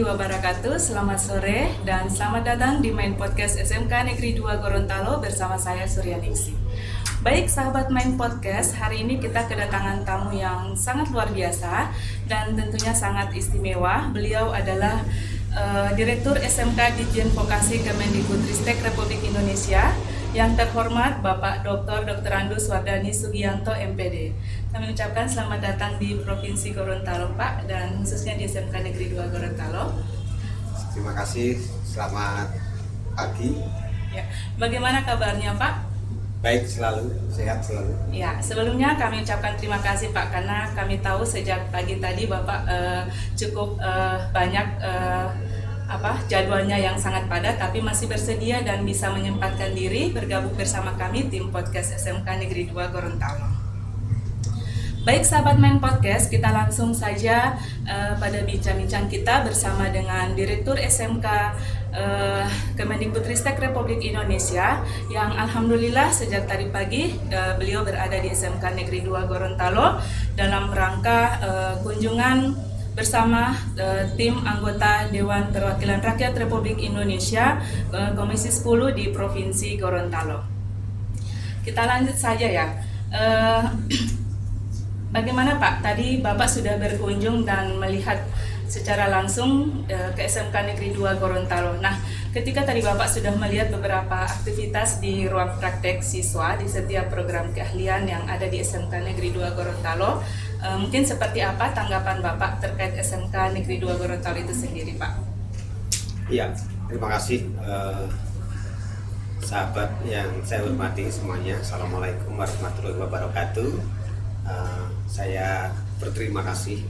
wabarakatuh. Selamat sore dan selamat datang di Main Podcast SMK Negeri 2 Gorontalo bersama saya Suryaningsih. Baik sahabat Main Podcast, hari ini kita kedatangan tamu yang sangat luar biasa dan tentunya sangat istimewa. Beliau adalah Direktur SMK Ditjen Vokasi Kemendikbudristek Republik Indonesia yang terhormat Bapak Dr. Andus Wardani Sugianto MPD. Kami ucapkan selamat datang di Provinsi Gorontalo Pak, dan khususnya di SMK Negeri 2 Gorontalo. Terima kasih, selamat pagi. Ya, bagaimana kabarnya Pak? Baik selalu, sehat selalu. Ya, sebelumnya kami ucapkan terima kasih Pak, karena kami tahu sejak pagi tadi Bapak cukup banyak jadwalnya yang sangat padat, tapi masih bersedia dan bisa menyempatkan diri bergabung bersama kami tim podcast SMK Negeri 2 Gorontalo. Baik sahabat Main Podcast, kita langsung saja pada bincang-bincang kita bersama dengan Direktur SMK Kemendikbudristek Republik Indonesia yang alhamdulillah sejak tadi pagi beliau berada di SMK Negeri 2 Gorontalo dalam rangka kunjungan bersama tim anggota Dewan Perwakilan Rakyat Republik Indonesia Komisi 10 di Provinsi Gorontalo. Kita lanjut saja ya. Bagaimana Pak? Tadi Bapak sudah berkunjung dan melihat secara langsung ke SMK Negeri 2 Gorontalo. Nah, ketika tadi Bapak sudah melihat beberapa aktivitas di ruang praktek siswa di setiap program keahlian yang ada di SMK Negeri 2 Gorontalo, mungkin seperti apa tanggapan Bapak terkait SMK Negeri 2 Gorontalo itu sendiri, Pak? Iya, terima kasih sahabat yang saya hormati semuanya. Assalamualaikum warahmatullahi wabarakatuh. Saya berterima kasih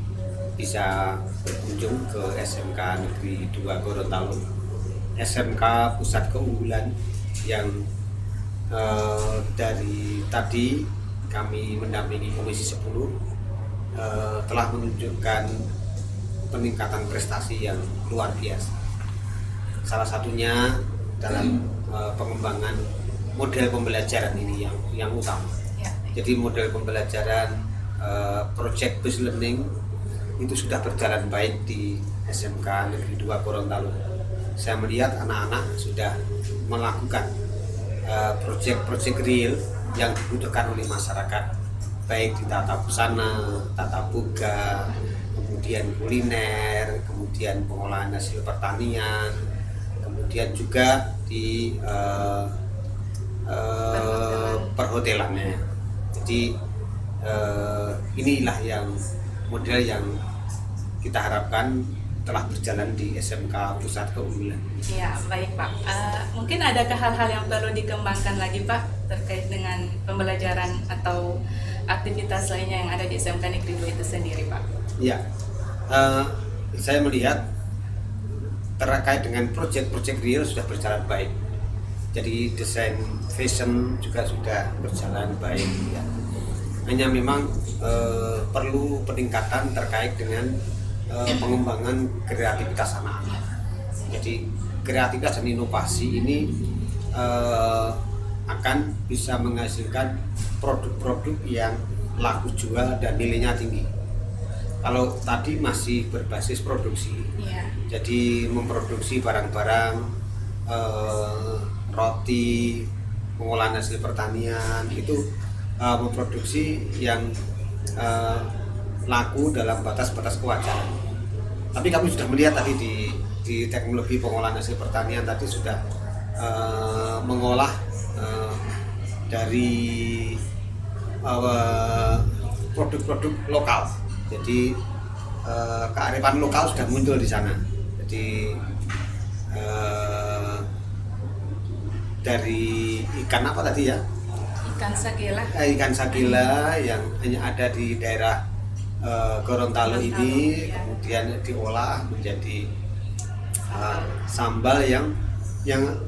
bisa berkunjung ke SMK Negeri 2 Gorontalo, SMK pusat keunggulan yang dari tadi kami mendampingi Komisi 10 telah menunjukkan peningkatan prestasi yang luar biasa. Salah satunya dalam pengembangan model pembelajaran ini yang utama. Jadi model pembelajaran project based learning itu sudah berjalan baik di SMK Negeri 2 Gorontalo. Saya melihat anak-anak sudah melakukan project real yang dibutuhkan oleh masyarakat, baik di tata busana, tata boga, kemudian kuliner, kemudian pengolahan hasil pertanian, kemudian juga di perhotelannya. Jadi inilah yang model yang kita harapkan telah berjalan di SMK Pusat Keunggulan. Ya, baik Pak. Mungkin adakah hal-hal yang perlu dikembangkan lagi Pak terkait dengan pembelajaran atau aktivitas lainnya yang ada di SMK Negeri 2 itu sendiri Pak? Ya, saya melihat terkait dengan proyek-proyek real sudah berjalan baik. Jadi desain fashion juga sudah berjalan baik ya. Hanya memang perlu peningkatan terkait dengan pengembangan kreativitas anak-anak. Jadi kreativitas dan inovasi ini akan bisa menghasilkan produk-produk yang laku jual dan nilainya tinggi. Kalau tadi masih berbasis produksi, jadi memproduksi barang-barang roti, pengolahan hasil pertanian itu memproduksi yang laku dalam batas-batas kewajaran. Tapi kami sudah melihat tadi di teknologi pengolahan hasil pertanian tadi sudah mengolah dari produk-produk lokal. Jadi kearifan lokal sudah muncul di sana. Jadi dari ikan apa tadi ya? Ikan sagela yang hanya ada di daerah Gorontalo ini, kemudian diolah menjadi sambal yang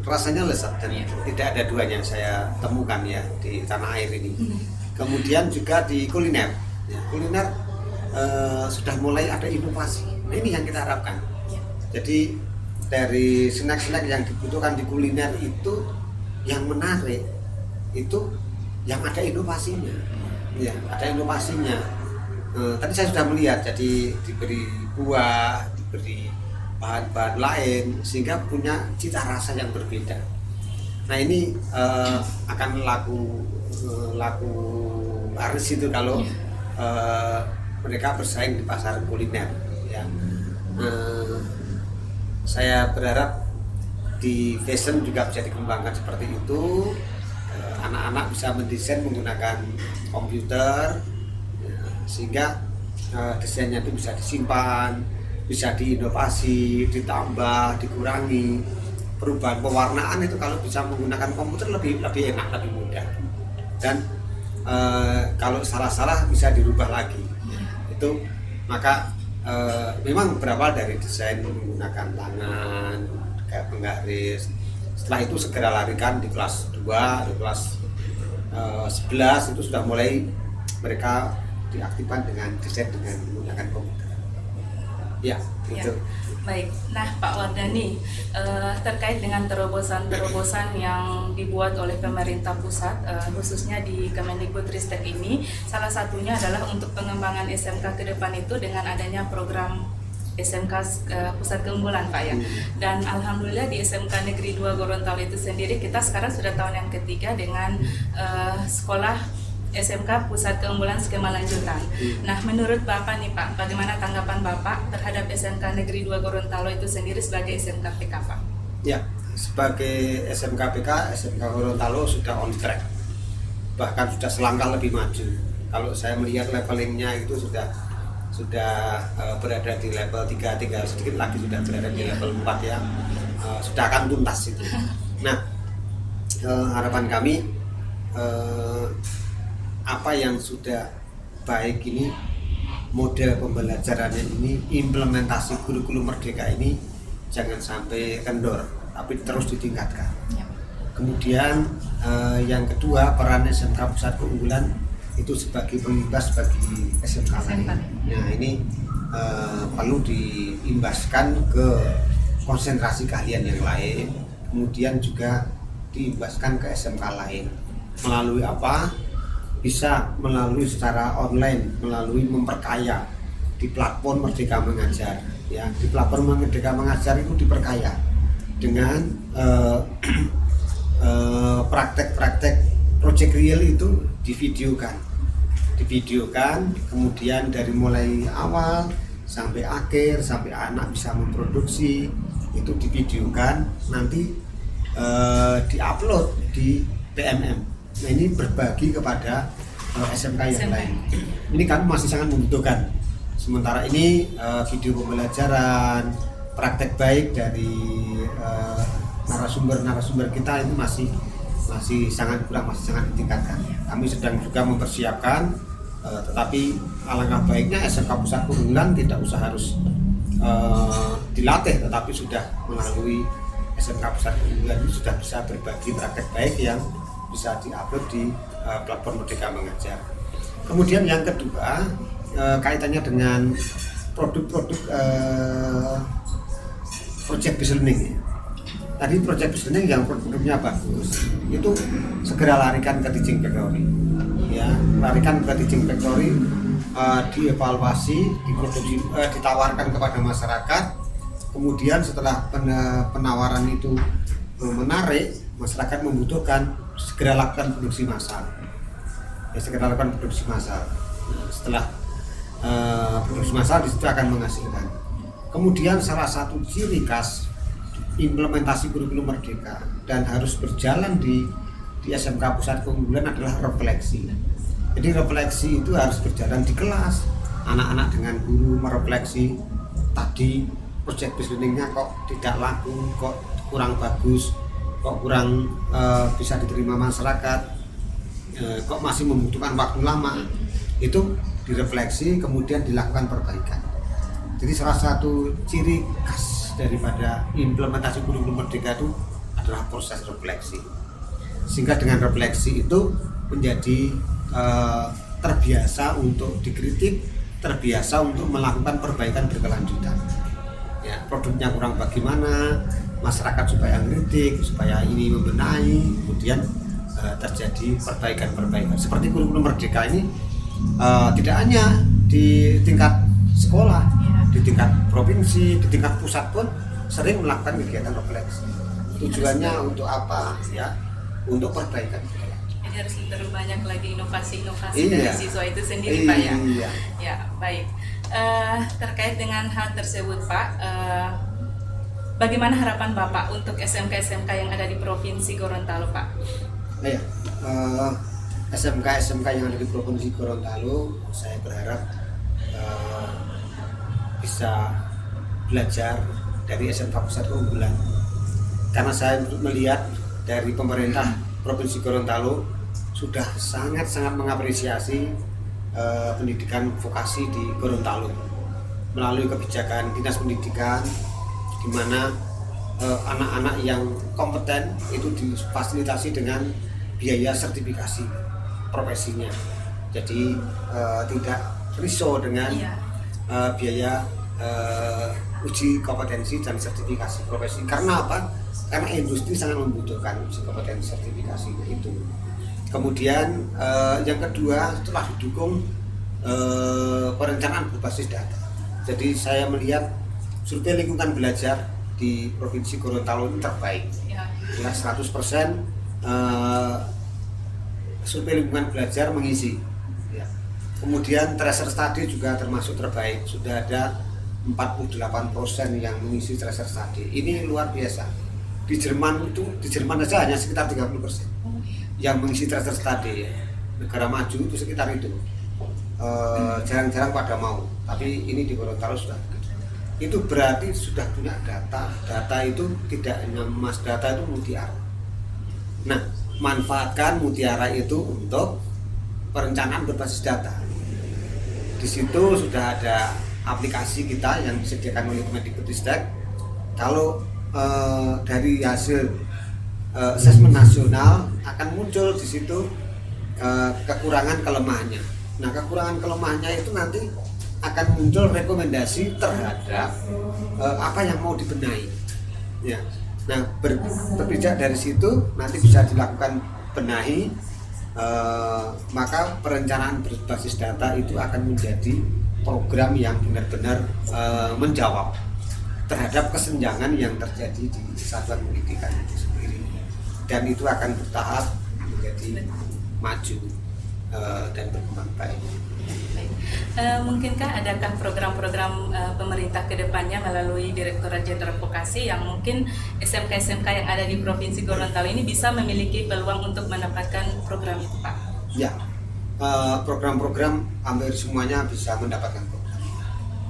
rasanya lezat dan tidak ada duanya saya temukan ya di tanah air ini. Kemudian juga di kuliner, kuliner sudah mulai ada inovasi. Nah, ini yang kita harapkan. Jadi dari snack-snack yang dibutuhkan di kuliner itu yang menarik itu yang ada inovasinya, ya ada inovasinya. Tadi saya sudah melihat, jadi diberi buah, diberi bahan-bahan lain sehingga punya cita rasa yang berbeda. Nah ini akan laku laris itu kalau mereka bersaing di pasar kuliner ya. Saya berharap di fashion juga bisa dikembangkan seperti itu. Anak-anak bisa mendesain menggunakan komputer ya, sehingga desainnya itu bisa disimpan, bisa diinovasi, ditambah, dikurangi. Perubahan pewarnaan itu kalau bisa menggunakan komputer lebih enak, lebih mudah. Dan kalau salah-salah bisa dirubah lagi. Itu maka memang berawal dari desain menggunakan tangan, kayak penggaris. Setelah itu segera larikan di kelas 2, di kelas 11 itu sudah mulai mereka diaktifkan dengan desain dengan menggunakan komputer. Ya, itu. Baik. Nah, Pak Wardani, terkait dengan terobosan-terobosan yang dibuat oleh pemerintah pusat, khususnya di Kemendikbudristek ini, salah satunya adalah untuk pengembangan SMK ke depan itu dengan adanya program SMK Pusat Keunggulan, Pak ya. Dan alhamdulillah di SMK Negeri 2 Gorontalo itu sendiri kita sekarang sudah tahun yang ketiga dengan sekolah SMK Pusat Keunggulan Skema Lanjutan. Nah, menurut Bapak nih Pak, bagaimana tanggapan Bapak terhadap SMK Negeri 2 Gorontalo itu sendiri sebagai SMK PK, Pak? Ya, sebagai SMK PK, SMK Gorontalo sudah on track. Bahkan sudah selangkah lebih maju. Kalau saya melihat levelingnya itu sudah berada di level 3, tinggal sedikit lagi sudah berada di level 4 ya. Sudah akan tuntas itu. Nah, harapan kami apa yang sudah baik ini, model pembelajarannya ini, implementasi kurikulum merdeka ini jangan sampai kendor, tapi terus ditingkatkan. Kemudian yang kedua, peran SMK Pusat Keunggulan itu sebagai pengimbas bagi SMK lain. Nah ini perlu diimbaskan ke konsentrasi keahlian yang lain, kemudian juga diimbaskan ke SMK lain. Melalui apa? Bisa melalui secara online, melalui memperkaya di platform Merdeka Mengajar. Ya, di platform Merdeka Mengajar itu diperkaya dengan praktek-praktek project real itu divideokan, kemudian dari mulai awal sampai akhir, sampai anak bisa memproduksi itu divideokan, nanti diupload di PMM. Nah ini berbagi kepada SMK yang lain. Ini kami masih sangat membutuhkan. Sementara ini video pembelajaran, praktek baik dari narasumber kita ini masih sangat kurang, masih sangat ditingkatkan. Kami sedang juga mempersiapkan, tetapi alangkah baiknya SMK Pusat Keunggulan tidak usah harus dilatih, tetapi sudah melalui SMK Pusat Keunggulan ini sudah bisa berbagi praktek baik yang bisa diupload di platform Merdeka Mengajar. Kemudian yang kedua, kaitannya dengan produk-produk project based learning. Tadi project based learning yang produknya bagus, itu segera larikan ke teaching factory. Ya, larikan ke teaching factory, dievaluasi, diproduksi, ditawarkan kepada masyarakat. Kemudian setelah penawaran itu menarik, masyarakat membutuhkan, segera lakukan produksi massal. Ya, segera lakukan produksi massal. Setelah produksi massal di situ akan menghasilkan. Kemudian salah satu ciri khas implementasi kurikulum merdeka dan harus berjalan di SMK Pusat Keunggulan adalah refleksi. Jadi refleksi itu harus berjalan di kelas. Anak-anak dengan guru merefleksi, tadi project based learning-nya kok tidak laku, kok kurang bagus, kok kurang bisa diterima masyarakat, kok masih membutuhkan waktu lama. Itu direfleksi, kemudian dilakukan perbaikan. Jadi salah satu ciri khas daripada implementasi kurikulum merdeka itu adalah proses refleksi. Sehingga dengan refleksi itu menjadi terbiasa untuk dikritik, terbiasa untuk melakukan perbaikan berkelanjutan. Ya, produknya kurang bagaimana, masyarakat supaya kritik, supaya ini membenahi, kemudian terjadi perbaikan-perbaikan. Seperti kurikulum merdeka ini tidak hanya di tingkat sekolah, di tingkat provinsi, di tingkat pusat pun sering melakukan kegiatan refleksi. Tujuannya untuk apa ya? Untuk perbaikan. Jadi harus lebih banyak lagi inovasi-inovasi Iya. dari siswa itu sendiri Pak ya. Iya. Ya, baik. Terkait dengan hal tersebut Pak, bagaimana harapan Bapak untuk SMK-SMK yang ada di Provinsi Gorontalo Pak? Iya. SMK-SMK yang ada di Provinsi Gorontalo, saya berharap bisa belajar dari SMK Pusat Keunggulan. Karena saya melihat dari pemerintah Provinsi Gorontalo sudah sangat-sangat mengapresiasi pendidikan vokasi di Gorontalo melalui kebijakan Dinas Pendidikan, di mana anak-anak yang kompeten itu difasilitasi dengan biaya sertifikasi profesinya. Jadi tidak risau dengan biaya uji kompetensi dan sertifikasi profesi. Karena apa? Karena industri sangat membutuhkan uji kompetensi sertifikasi itu. Kemudian yang kedua, setelah didukung perencanaan berbasis data. Jadi saya melihat survei lingkungan belajar di Provinsi Gorontalo ini terbaik. Ya 100% survei lingkungan belajar mengisi. Ya. Kemudian tracer study juga termasuk terbaik. Sudah ada 48% yang mengisi tracer study. Ini luar biasa. Di Jerman saja hanya sekitar 30% yang mengisi tracer study. Ya. Negara maju itu sekitar itu. Jarang-jarang pada mau. Tapi ini di Gorontalo sudah begitu. Itu berarti sudah punya data. Data itu tidak hanya emas, data itu mutiara. Nah, manfaatkan mutiara itu untuk perencanaan berbasis data. Di situ sudah ada aplikasi kita yang disediakan oleh Kemendikbudristek. Kalau dari hasil asesmen nasional akan muncul di situ kekurangan kelemahannya. Nah, kekurangan kelemahannya itu nanti akan muncul rekomendasi terhadap apa yang mau dibenahi. Ya. Nah, berpijak dari situ nanti bisa dilakukan benahi, maka perencanaan berbasis data itu akan menjadi program yang benar-benar menjawab terhadap kesenjangan yang terjadi di satuan pendidikan itu sendiri, dan itu akan bertahap menjadi maju dan berkembang baik. Mungkinkah adakah program-program pemerintah ke depannya melalui Direktorat Jenderal Vokasi yang mungkin SMK-SMK yang ada di Provinsi Gorontalo ini bisa memiliki peluang untuk mendapatkan program itu Pak? Ya, program-program hampir semuanya bisa mendapatkan program.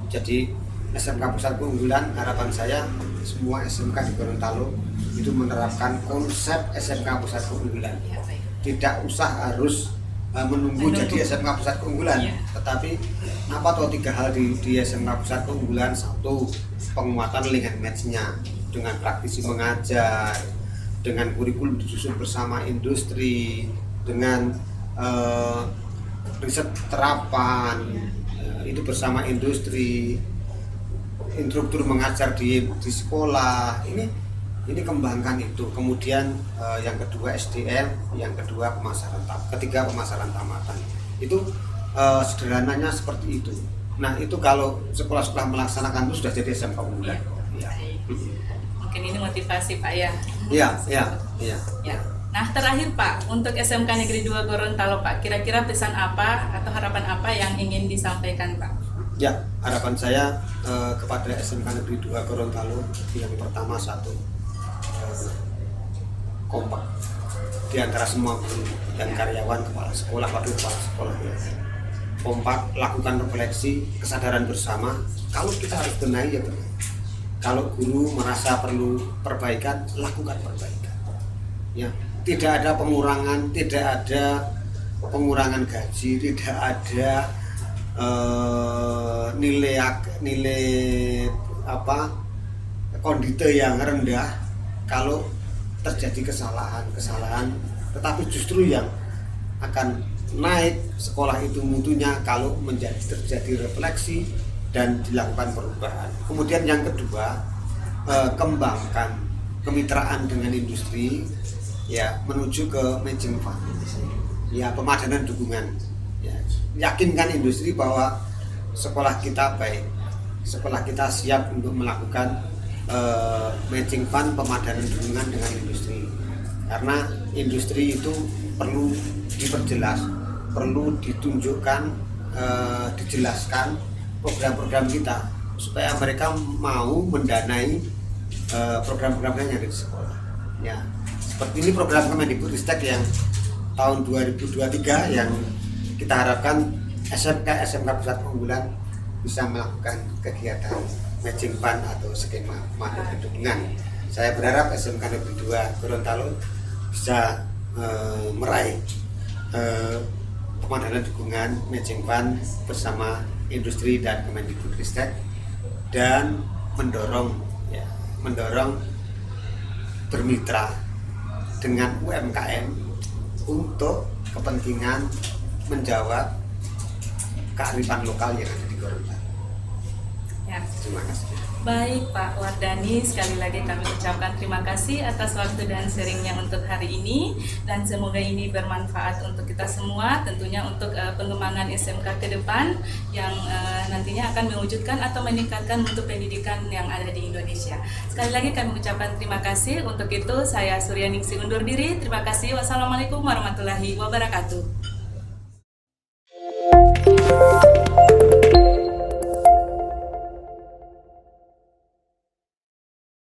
Jadi SMK Pusat Keunggulan, harapan saya semua SMK di Gorontalo itu menerapkan konsep SMK Pusat Keunggulan. Ya, baik. Tidak usah harus menunggu jadi SMK Pusat Keunggulan, tetapi apa atau 3 hal di SMK Pusat Keunggulan. Satu, penguatan link and match-nya dengan praktisi mengajar, dengan kurikulum disusun bersama industri, dengan riset terapan itu bersama industri, instruktur mengajar di sekolah. Ini kembangkan itu. Kemudian yang kedua SDM, yang kedua ketiga pemasaran tamatan. Itu sederhananya seperti itu. Nah, itu kalau sekolah-sekolah melaksanakan itu sudah jadi SMK unggulan. Ya. Mungkin ini motivasi Pak ya. Iya. Nah, terakhir Pak, untuk SMK Negeri 2 Gorontalo Pak, kira-kira pesan apa atau harapan apa yang ingin disampaikan Pak? Ya, harapan saya kepada SMK Negeri 2 Gorontalo yang pertama, satu, kompak di antara semua guru dan karyawan, kepala sekolah, wakil kepala sekolah. Kompak, lakukan refleksi, kesadaran bersama. Kalau kita harus benahi, ya benahi. Kalau guru merasa perlu perbaikan, lakukan perbaikan. Ya, tidak ada pengurangan, tidak ada pengurangan gaji, tidak ada nilai kondite yang rendah. Kalau terjadi kesalahan, tetapi justru yang akan naik sekolah itu mutunya kalau terjadi refleksi dan dilakukan perubahan. Kemudian yang kedua, kembangkan kemitraan dengan industri, ya, menuju ke matching fund, ya, pemadanan dukungan. Ya, yakinkan industri bahwa sekolah kita baik, sekolah kita siap untuk melakukan matching fund pemadanan dukungan dengan industri, karena industri itu perlu diperjelas, perlu ditunjukkan, dijelaskan program-program kita supaya mereka mau mendanai program-programnya yang ada di sekolah. Ya, seperti ini program Kemendikbudristek yang tahun 2023 yang kita harapkan SMK Pusat Unggulan bisa melakukan kegiatan matching fund atau skema pemadanan dukungan. Saya berharap SMK Negeri 2 Gorontalo bisa meraih pemadanan dukungan matching fund bersama industri dan Kemendikbudristek dan mendorong bermitra dengan UMKM untuk kepentingan menjawab kearifan lokal yang ada di Gorontalo. Ya. Terima kasih. Baik Pak Wardani, sekali lagi kami ucapkan terima kasih atas waktu dan sharingnya untuk hari ini, dan semoga ini bermanfaat untuk kita semua, tentunya untuk pengembangan SMK ke depan yang nantinya akan mewujudkan atau meningkatkan mutu pendidikan yang ada di Indonesia. Sekali lagi kami ucapkan terima kasih. Untuk itu saya Suryaningsih undur diri. Terima kasih. Wassalamualaikum warahmatullahi wabarakatuh.